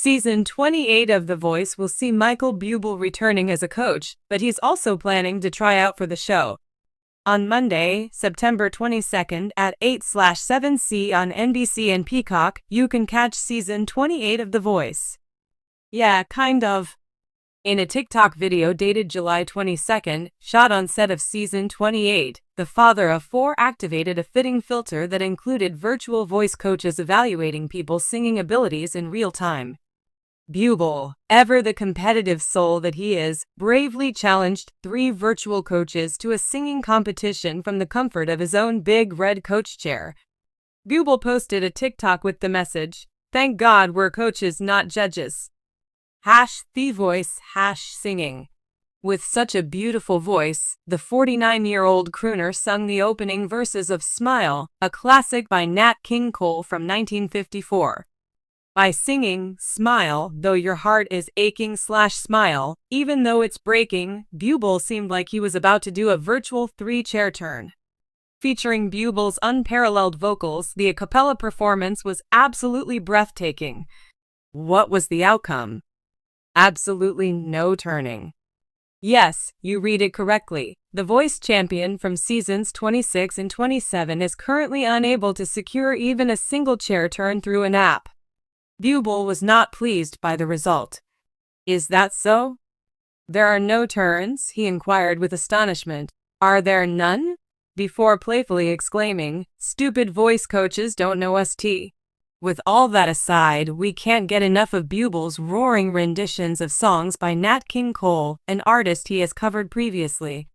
Season 28 of The Voice will see Michael Bublé returning as a coach, but he's also planning to try out for the show. On Monday, September 22nd at 8/7C on NBC and Peacock, you can catch Season 28 of The Voice. Yeah, kind of. In a TikTok video dated July 22nd, shot on set of Season 28, the father of four activated a fitting filter that included virtual voice coaches evaluating people's singing abilities in real time. Bublé, ever the competitive soul that he is, bravely challenged 3 virtual coaches to a singing competition from the comfort of his own big red coach chair. Bublé posted a TikTok with the message, "Thank God we're coaches, not judges." #the voice #singing. With such a beautiful voice, the 49-year-old crooner sung the opening verses of Smile, a classic by Nat King Cole from 1954. By singing Smile, though your heart is aching/smile, even though it's breaking, Bublé seemed like he was about to do a virtual 3-chair turn. Featuring Bublé's unparalleled vocals, the a cappella performance was absolutely breathtaking. What was the outcome? Absolutely no turning. Yes, you read it correctly. The Voice champion from seasons 26 and 27 is currently unable to secure even a single chair turn through an app. Bublé was not pleased by the result. Is that so? There are no turns, he inquired with astonishment. Are there none? Before playfully exclaiming, "Stupid voice coaches don't know st." With all that aside, we can't get enough of Bublé's roaring renditions of songs by Nat King Cole, an artist he has covered previously.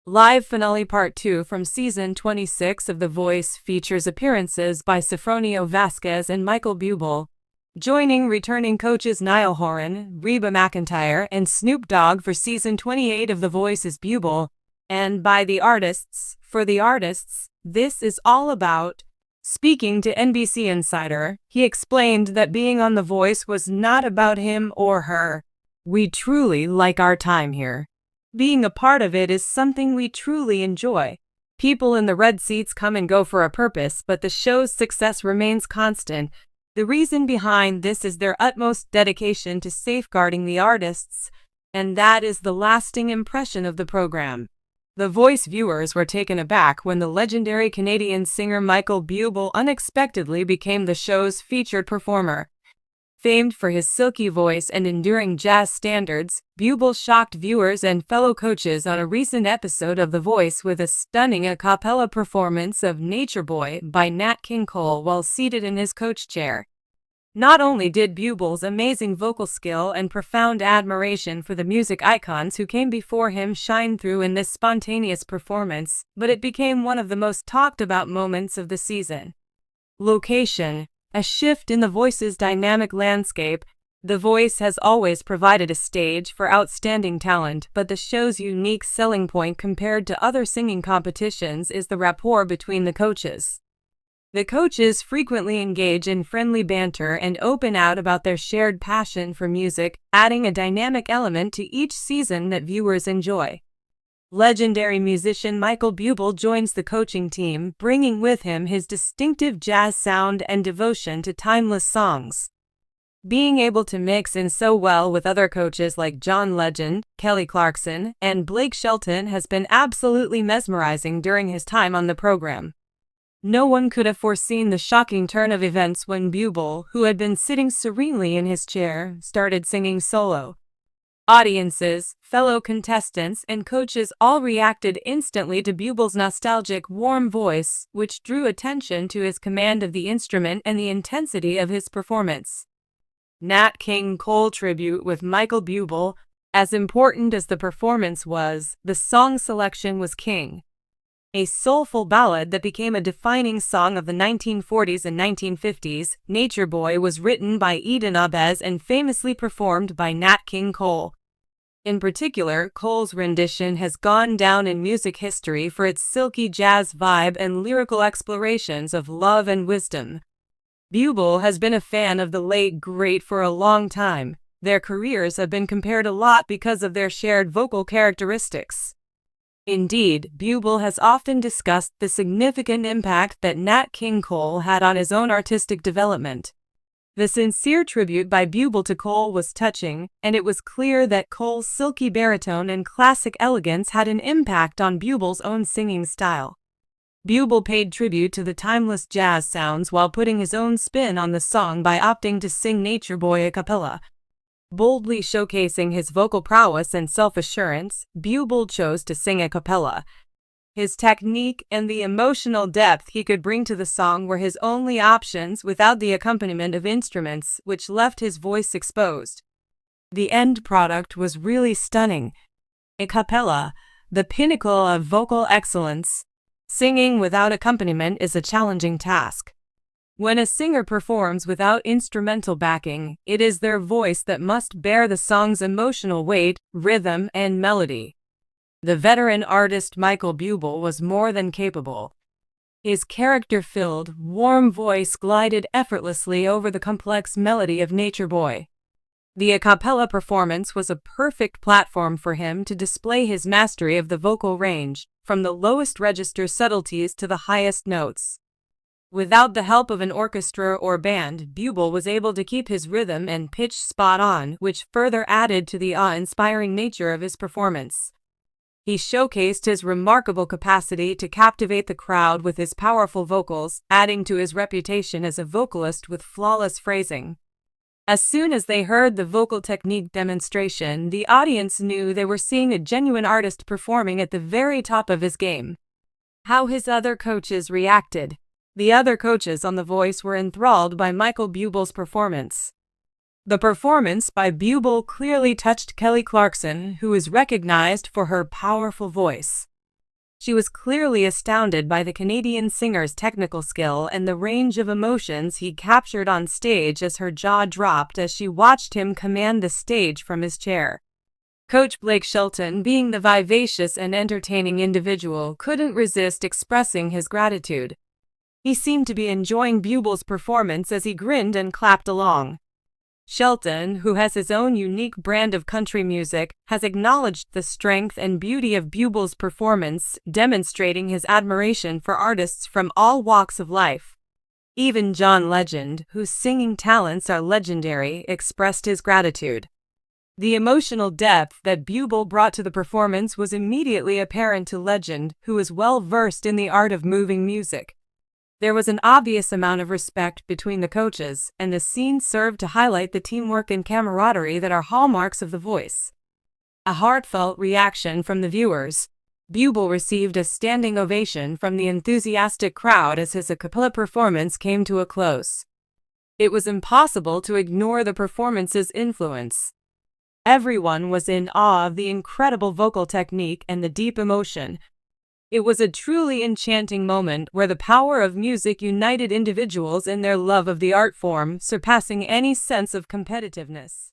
Live Finale Part 2 from Season 26 of The Voice features appearances by Sofronio Vasquez and Michael Bublé, joining returning coaches Niall Horan, Reba McEntire, and Snoop Dogg for Season 28 of The Voice is Bublé, and by the artists, for the artists, this is all about. Speaking to NBC Insider, he explained that being on The Voice was not about him or her. We truly like our time here. Being a part of it is something we truly enjoy. People in the red seats come and go for a purpose, but the show's success remains constant. The reason behind this is their utmost dedication to safeguarding the artists, and that is the lasting impression of the program. The Voice viewers were taken aback when the legendary Canadian singer Michael Bublé unexpectedly became the show's featured performer. Famed for his silky voice and enduring jazz standards, Bublé shocked viewers and fellow coaches on a recent episode of The Voice with a stunning a cappella performance of Nature Boy by Nat King Cole while seated in his coach chair. Not only did Bublé's amazing vocal skill and profound admiration for the music icons who came before him shine through in this spontaneous performance, but it became one of the most talked about moments of the season. Location. A shift in The Voice's dynamic landscape. The Voice has always provided a stage for outstanding talent, but the show's unique selling point compared to other singing competitions is the rapport between the coaches. The coaches frequently engage in friendly banter and open out about their shared passion for music, adding a dynamic element to each season that viewers enjoy. Legendary musician Michael Bublé joins the coaching team, bringing with him his distinctive jazz sound and devotion to timeless songs. Being able to mix in so well with other coaches like John Legend, Kelly Clarkson, and Blake Shelton has been absolutely mesmerizing during his time on the program. No one could have foreseen the shocking turn of events when Bublé, who had been sitting serenely in his chair, started singing solo. Audiences, fellow contestants, and coaches all reacted instantly to Bublé's nostalgic, warm voice, which drew attention to his command of the instrument and the intensity of his performance. Nat King Cole tribute with Michael Bublé. As important as the performance was, the song selection was king. A soulful ballad that became a defining song of the 1940s and 1950s, Nature Boy was written by Eden Abez and famously performed by Nat King Cole. In particular, Cole's rendition has gone down in music history for its silky jazz vibe and lyrical explorations of love and wisdom. Bublé has been a fan of the late great for a long time. Their careers have been compared a lot because of their shared vocal characteristics. Indeed, Bublé has often discussed the significant impact that Nat King Cole had on his own artistic development. The sincere tribute by Bublé to Cole was touching, and it was clear that Cole's silky baritone and classic elegance had an impact on Bublé's own singing style. Bublé paid tribute to the timeless jazz sounds while putting his own spin on the song by opting to sing Nature Boy a cappella. Boldly showcasing his vocal prowess and self-assurance, Bublé chose to sing a cappella. His technique and the emotional depth he could bring to the song were his only options without the accompaniment of instruments, which left his voice exposed. The end product was really stunning. A cappella, the pinnacle of vocal excellence. Singing without accompaniment is a challenging task. When a singer performs without instrumental backing, it is their voice that must bear the song's emotional weight, rhythm, and melody. The veteran artist Michael Bublé was more than capable. His character-filled, warm voice glided effortlessly over the complex melody of Nature Boy. The a cappella performance was a perfect platform for him to display his mastery of the vocal range, from the lowest register subtleties to the highest notes. Without the help of an orchestra or band, Bublé was able to keep his rhythm and pitch spot on, which further added to the awe-inspiring nature of his performance. He showcased his remarkable capacity to captivate the crowd with his powerful vocals, adding to his reputation as a vocalist with flawless phrasing. As soon as they heard the vocal technique demonstration, the audience knew they were seeing a genuine artist performing at the very top of his game. How his other coaches reacted. The other coaches on The Voice were enthralled by Michael Bublé's performance. The performance by Bublé clearly touched Kelly Clarkson, who is recognized for her powerful voice. She was clearly astounded by the Canadian singer's technical skill and the range of emotions he captured on stage as her jaw dropped as she watched him command the stage from his chair. Coach Blake Shelton, being the vivacious and entertaining individual, couldn't resist expressing his gratitude. He seemed to be enjoying Bublé's performance as he grinned and clapped along. Shelton, who has his own unique brand of country music, has acknowledged the strength and beauty of Bublé's performance, demonstrating his admiration for artists from all walks of life. Even John Legend, whose singing talents are legendary, expressed his gratitude. The emotional depth that Bublé brought to the performance was immediately apparent to Legend, who is well versed in the art of moving music. There was an obvious amount of respect between the coaches, and the scene served to highlight the teamwork and camaraderie that are hallmarks of The Voice. A heartfelt reaction from the viewers. Bublé received a standing ovation from the enthusiastic crowd as his a cappella performance came to a close. It was impossible to ignore the performance's influence. Everyone was in awe of the incredible vocal technique and the deep emotion. It was a truly enchanting moment where the power of music united individuals in their love of the art form, surpassing any sense of competitiveness.